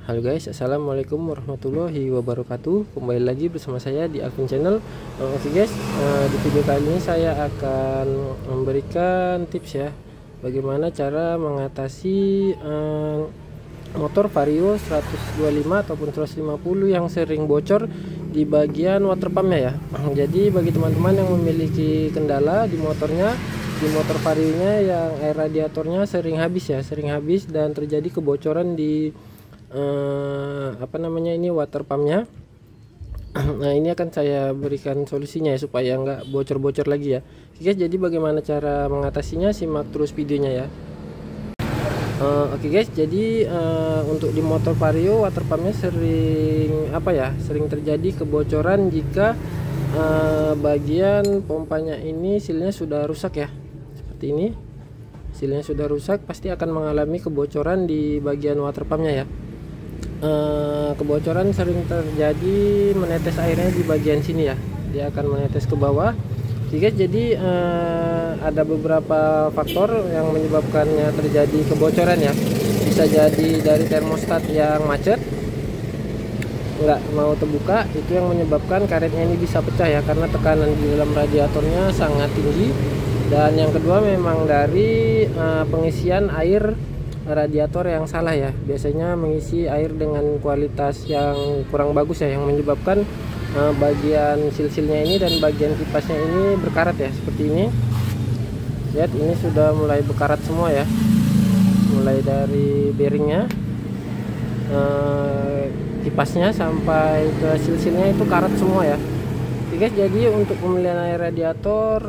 Halo guys, assalamualaikum warahmatullahi wabarakatuh. Kembali lagi bersama saya di Alvin Channel. Oke guys, di video kali ini saya akan memberikan tips ya, bagaimana cara mengatasi motor Vario 125 ataupun 150 yang sering bocor di bagian water pumpnya ya. Jadi bagi teman-teman yang memiliki kendala di motornya, di motor Vario-nya yang air radiatornya sering habis dan terjadi kebocoran di ini water pumpnya. Nah, ini akan saya berikan solusinya ya, supaya nggak bocor-bocor lagi ya. Oke guys, jadi bagaimana cara mengatasinya, simak terus videonya ya. Oke guys, jadi untuk di motor Vario water pumpnya sering terjadi kebocoran jika bagian pompanya ini silnya sudah rusak ya. Seperti ini, silnya sudah rusak, pasti akan mengalami kebocoran di bagian water pumpnya ya. Kebocoran sering terjadi, menetes airnya di bagian sini ya, dia akan menetes ke bawah. Jadi ada beberapa faktor yang menyebabkannya terjadi kebocoran ya. Bisa jadi dari termostat yang macet, nggak mau terbuka, itu yang menyebabkan karetnya ini bisa pecah ya, karena tekanan di dalam radiatornya sangat tinggi. Dan yang kedua memang dari pengisian air radiator yang salah ya, biasanya mengisi air dengan kualitas yang kurang bagus ya, yang menyebabkan bagian sil-silnya ini dan bagian kipasnya ini berkarat ya, seperti ini. Lihat, ini sudah mulai berkarat semua ya, mulai dari bearingnya, kipasnya sampai ke sil-silnya itu karat semua ya. Oke guys, jadi untuk pemilihan air radiator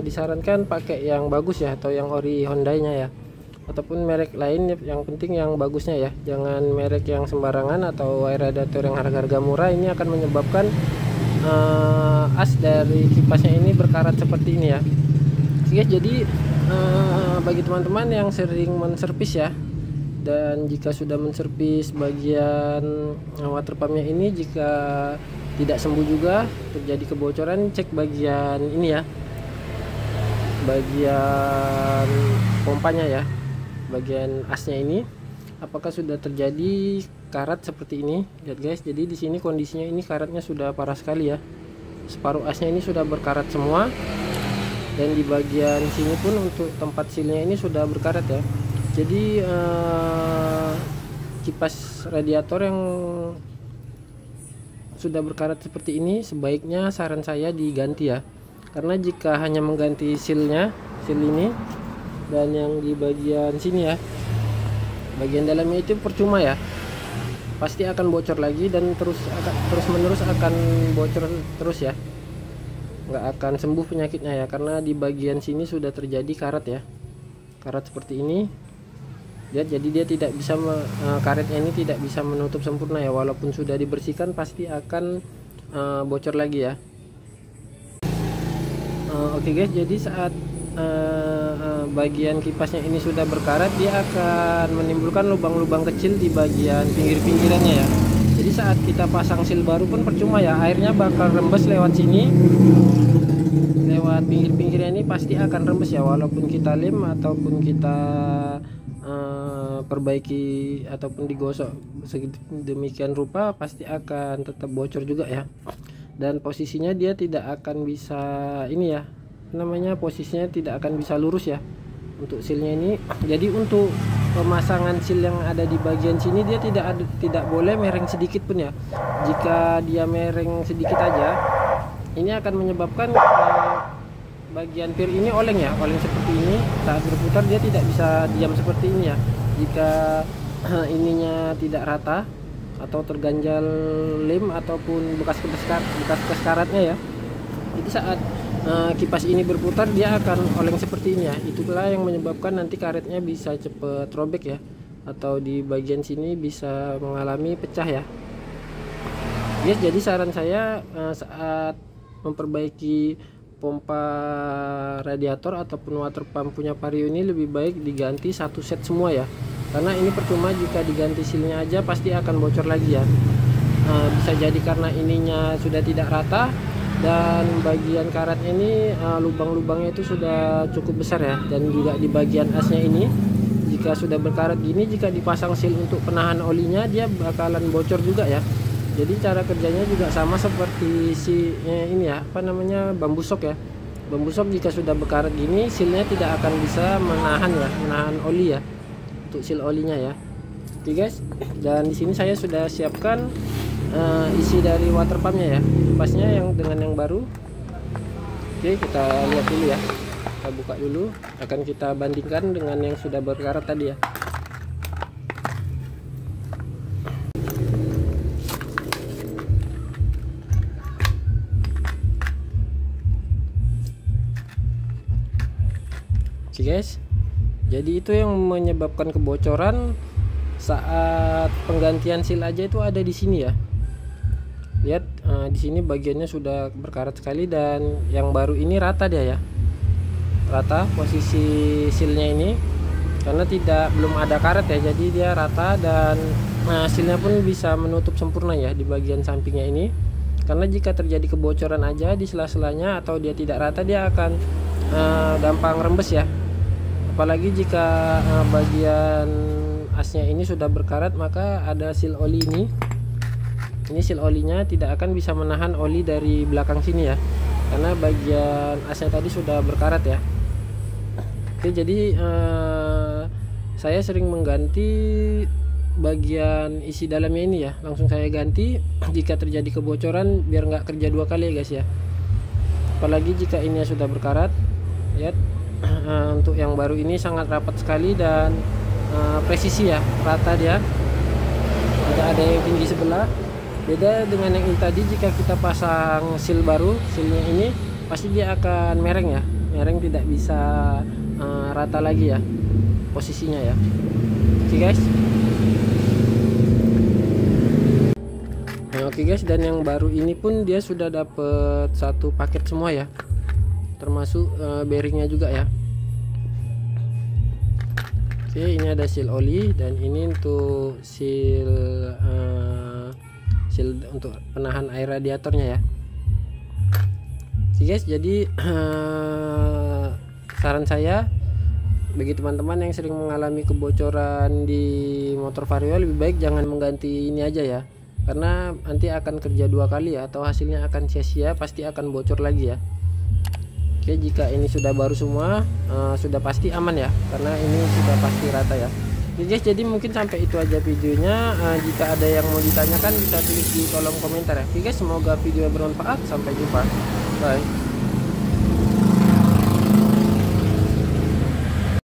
disarankan pakai yang bagus ya, atau yang ori Hyundai-nya ya, ataupun merek lain, yang penting yang bagusnya ya, jangan merek yang sembarangan atau air radiator yang harga-harga murah. Ini akan menyebabkan as dari kipasnya ini berkarat seperti ini ya. Oke, jadi bagi teman-teman yang sering menservis ya, dan jika sudah menservis bagian water pumpnya ini, jika tidak sembuh juga terjadi kebocoran, cek bagian ini ya, bagian pompanya ya, bagian asnya ini apakah sudah terjadi karat seperti ini. Lihat guys, jadi di sini kondisinya ini karatnya sudah parah sekali ya, separuh asnya ini sudah berkarat semua, dan di bagian sini pun untuk tempat silnya ini sudah berkarat ya. Jadi kipas radiator yang sudah berkarat seperti ini sebaiknya saran saya diganti ya, karena jika hanya mengganti silnya, sil ini dan yang di bagian sini ya, bagian dalamnya itu percuma ya, pasti akan bocor lagi dan terus menerus akan bocor terus ya, nggak akan sembuh penyakitnya ya, karena di bagian sini sudah terjadi karat ya, karat seperti ini. Jadi dia tidak bisa karetnya ini tidak bisa menutup sempurna ya, walaupun sudah dibersihkan pasti akan bocor lagi ya. Oke guys, jadi saat bagian kipasnya ini sudah berkarat, dia akan menimbulkan lubang-lubang kecil di bagian pinggir-pinggirannya ya. Jadi saat kita pasang sil baru pun percuma ya, airnya bakal rembes lewat sini, lewat pinggir-pinggirnya ini pasti akan rembes ya, walaupun kita lem ataupun kita perbaiki ataupun digosok demikian rupa, pasti akan tetap bocor juga ya. Dan posisinya dia tidak akan bisa ini ya, posisinya tidak akan bisa lurus ya untuk silnya ini. Jadi untuk pemasangan sil yang ada di bagian sini, dia tidak boleh mereng sedikit pun ya. Jika dia mereng sedikit aja, ini akan menyebabkan bagian pir ini oleng ya, oleng seperti ini. Saat berputar dia tidak bisa diam seperti ini ya. Jika ininya tidak rata atau terganjal lem ataupun bekas karatnya ya, itu saat kipas ini berputar dia akan oleng seperti ini ya. Itulah yang menyebabkan nanti karetnya bisa cepet robek ya, atau di bagian sini bisa mengalami pecah ya. Yes, jadi saran saya saat memperbaiki pompa radiator ataupun water pump punya Vario ini, lebih baik diganti satu set semua ya, karena ini percuma jika diganti silnya aja pasti akan bocor lagi ya. Bisa jadi karena ininya sudah tidak rata, dan bagian karat ini lubang-lubangnya itu sudah cukup besar ya, dan juga di bagian asnya ini jika sudah berkarat gini, jika dipasang seal untuk penahan olinya, dia bakalan bocor juga ya. Jadi cara kerjanya juga sama seperti ini ya, apa namanya, bambu sok ya. Bambu sok jika sudah berkarat gini, sealnya tidak akan bisa menahan ya, menahan oli ya, untuk seal olinya ya. Oke guys, dan di sini saya sudah siapkan isi dari water pumpnya ya, kipasnya yang dengan yang baru. Oke, kita lihat dulu ya, kita buka dulu, akan kita bandingkan dengan yang sudah berkarat tadi ya. Oke guys, jadi itu yang menyebabkan kebocoran saat penggantian seal aja itu ada di sini ya. Lihat di sini bagiannya sudah berkarat sekali, dan yang baru ini rata dia ya, rata posisi sealnya ini, karena belum ada karet ya, jadi dia rata, dan sealnya pun bisa menutup sempurna ya di bagian sampingnya ini. Karena jika terjadi kebocoran aja di sela-selanya atau dia tidak rata, dia akan gampang rembes ya. Apalagi jika bagian asnya ini sudah berkarat, maka ada seal oli ini seal olinya tidak akan bisa menahan oli dari belakang sini ya, karena bagian asnya tadi sudah berkarat ya. Oke, jadi saya sering mengganti bagian isi dalamnya ini ya, langsung saya ganti jika terjadi kebocoran, biar nggak kerja dua kali ya guys ya. Apalagi jika ini sudah berkarat. Lihat, untuk yang baru ini sangat rapat sekali dan presisi ya, rata dia, tidak ada yang tinggi sebelah. Beda dengan yang ini tadi, jika kita pasang seal baru, sealnya ini pasti dia akan mereng ya, mereng, tidak bisa rata lagi ya posisinya ya. Oke guys, oke guys, dan yang baru ini pun dia sudah dapat satu paket semua ya, termasuk bearingnya juga ya. Oke, ini ada seal oli, dan ini untuk seal untuk penahan air radiatornya ya. Oke guys, jadi saran saya bagi teman-teman yang sering mengalami kebocoran di motor Vario, lebih baik jangan mengganti ini aja ya, karena nanti akan kerja dua kali ya, atau hasilnya akan sia-sia, pasti akan bocor lagi ya. Oke, jika ini sudah baru semua, sudah pasti aman ya, karena ini sudah pasti rata ya. Oke guys, jadi mungkin sampai itu aja videonya. Jika ada yang mau ditanyakan, bisa tulis di kolom komentar ya. Oke guys, semoga video bermanfaat. Sampai jumpa, bye.